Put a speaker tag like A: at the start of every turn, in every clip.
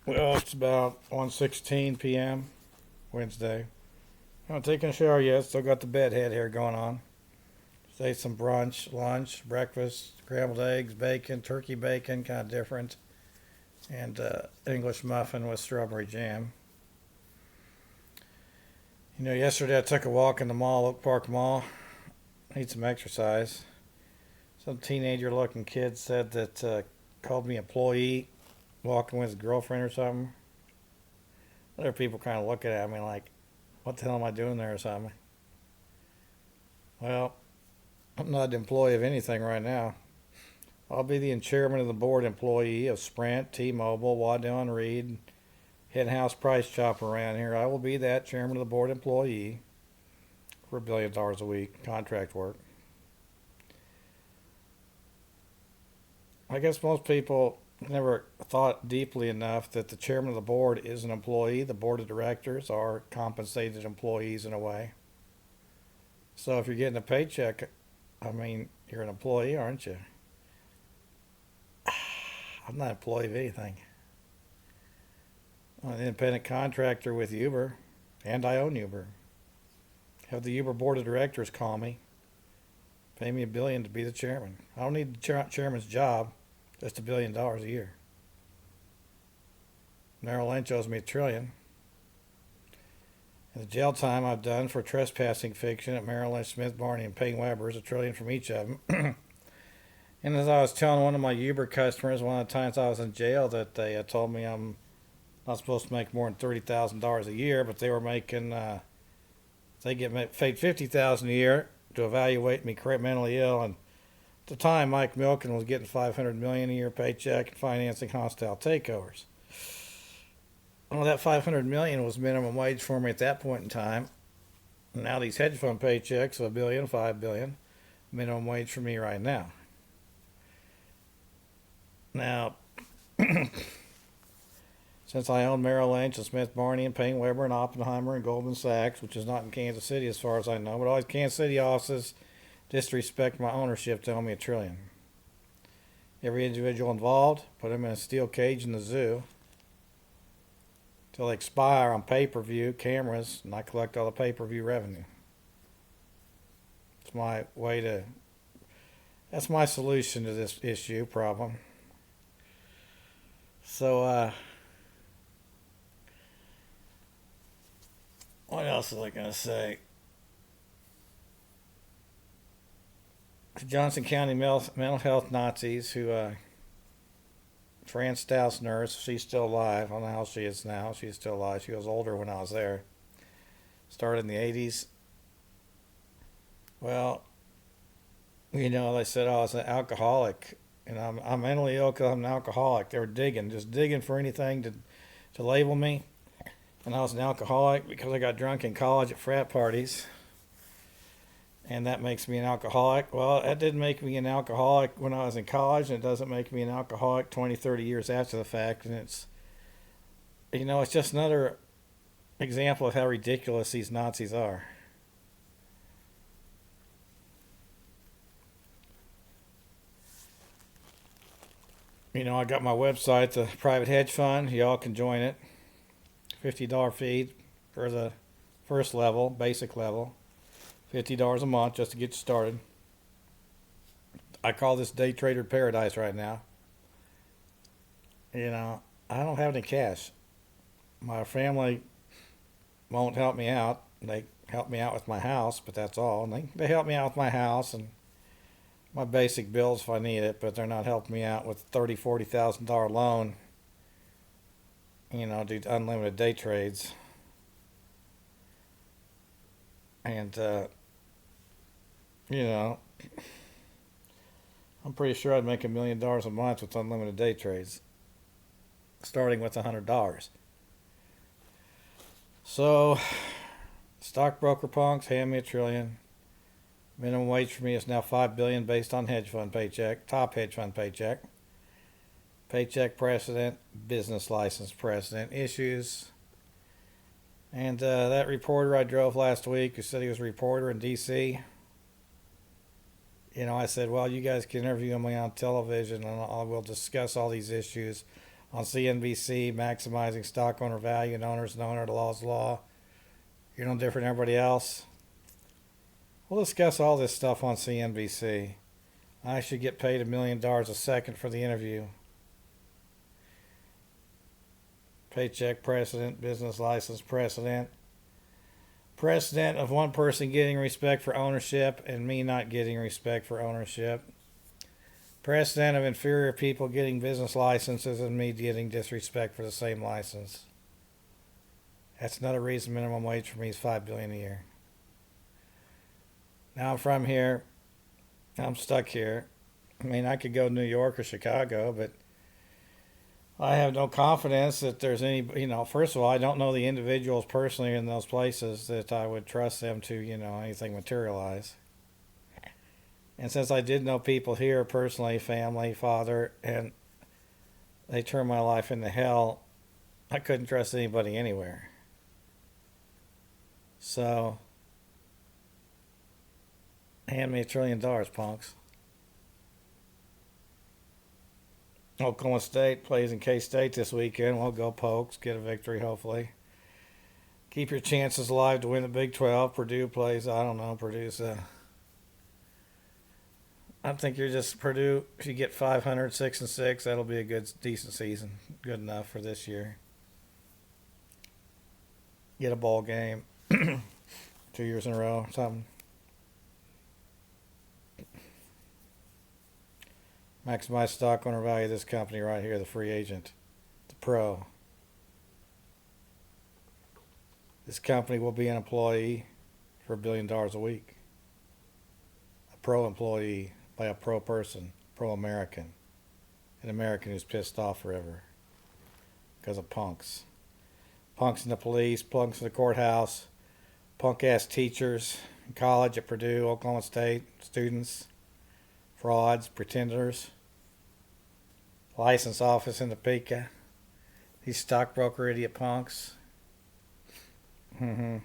A: Well, it's about 1:16 p.m. Wednesday. I'm not taking a shower yet. Still got the bedhead here going on. Just ate some brunch, lunch, breakfast, scrambled eggs, bacon, turkey bacon, kind of different, and English muffin with strawberry jam. Yesterday I took a walk in the mall, Oak Park Mall. Need some exercise. Some teenager-looking kid said that called me employee, walking with his girlfriend or something. Other people kind of looking at me like, what the hell am I doing there or something? Well, I'm not an employee of anything right now. I'll be the chairman of the board employee of Sprint, T-Mobile, Waddell and Reed, Henhouse Price Chopper around here. I will be that chairman of the board employee for $1 billion a week contract work. I guess most people never thought deeply enough that the chairman of the board is an employee. The board of directors are compensated employees in a way. So if you're getting a paycheck, I mean, you're an employee, aren't you? I'm not an employee of anything. I'm an independent contractor with Uber, and I own Uber. Have the Uber board of directors call me, pay me $1 billion to be the chairman. I don't need the chairman's job, just $1 billion a year. Merrill Lynch owes me $1 trillion. And the jail time I've done for trespassing fiction at Merrill Lynch, Smith Barney, and Payne Weber is $1 trillion from each of them. And as I was telling one of my Uber customers, one of the times I was in jail, that they told me I'm not supposed to make more than $30,000 a year, but they were making, they get paid $50,000 a year to evaluate me mentally ill. And at the time, Mike Milken was getting $500 million a year paycheck and financing hostile takeovers. Well, that $500 million was minimum wage for me at that point in time. And now these hedge fund paychecks of $1 billion, $5 billion, minimum wage for me right now. Now, since I own Merrill Lynch and Smith Barney and Payne Weber and Oppenheimer and Goldman Sachs, which is not in Kansas City as far as I know, but all these Kansas City offices disrespect my ownership to owe me $1 trillion. Every individual involved, put them in a steel cage in the zoo till they expire on pay-per-view cameras, and I collect all the pay-per-view revenue. It's my way to. That's my solution to this issue problem. So, what else was I going to say? The Johnson County mental health Nazis who, Fran Stouse nurse, she's still alive. I don't know how she is now. She's still alive. She was older when I was there. Started in the 80s. Well, they said I was an alcoholic. And I'm mentally ill because I'm an alcoholic. They were just digging for anything to label me. And I was an alcoholic because I got drunk in college at frat parties. And that makes me an alcoholic. Well, that didn't make me an alcoholic when I was in college, and it doesn't make me an alcoholic 20, 30 years after the fact. And it's just another example of how ridiculous these Nazis are. I got my website, the private hedge fund. Y'all can join it. $50 fee for the first level, basic level. $50 a month just to get you started. I call this day trader paradise right now. I don't have any cash. My family won't help me out. They help me out with my house, but that's all. And they help me out with my house and my basic bills if I need it, but they're not helping me out with $30,000, $40,000 loan. Do unlimited day trades. And I'm pretty sure I'd make $1 million a month with unlimited day trades, starting with $100. So, stockbroker punks, hand me $1 trillion. Minimum wage for me is now $5 billion based on hedge fund paycheck, top hedge fund paycheck. Paycheck precedent, business license precedent issues. And that reporter I drove last week who said he was a reporter in D.C., I said, well, you guys can interview me on television and I will discuss all these issues on CNBC, maximizing stock owner value and owners and owner, the law's law. You're no different than everybody else. We'll discuss all this stuff on CNBC. I should get paid $1 million a second for the interview. Paycheck precedent, business license precedent. Precedent of one person getting respect for ownership and me not getting respect for ownership. Precedent of inferior people getting business licenses and me getting disrespect for the same license. That's another reason minimum wage for me is $5 billion a year. Now I'm from here. I'm stuck here. I mean, I could go to New York or Chicago, but I have no confidence that there's any, first of all, I don't know the individuals personally in those places that I would trust them to, anything materialize. And since I did know people here personally, family, father, and they turned my life into hell, I couldn't trust anybody anywhere. So, hand me $1 trillion, punks. Oklahoma State plays in K-State this weekend. We'll go Pokes, get a victory hopefully. Keep your chances alive to win the Big 12. Purdue plays, Purdue's I think you're just Purdue. If you get 500, 6-6, that'll be a decent season. Good enough for this year. Get a bowl game 2 years in a row, something. Maximize stock owner value of this company right here, the free agent, the pro. This company will be an employee for $1 billion a week. A pro employee by a pro person, pro American. An American who's pissed off forever because of punks. Punks in the police, punks in the courthouse, punk ass teachers in college at Purdue, Oklahoma State, students. Frauds, pretenders, license office in Topeka, these stockbroker idiot punks. Minimum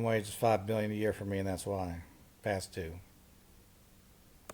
A: wage is $5 billion a year for me, and that's why. Past due.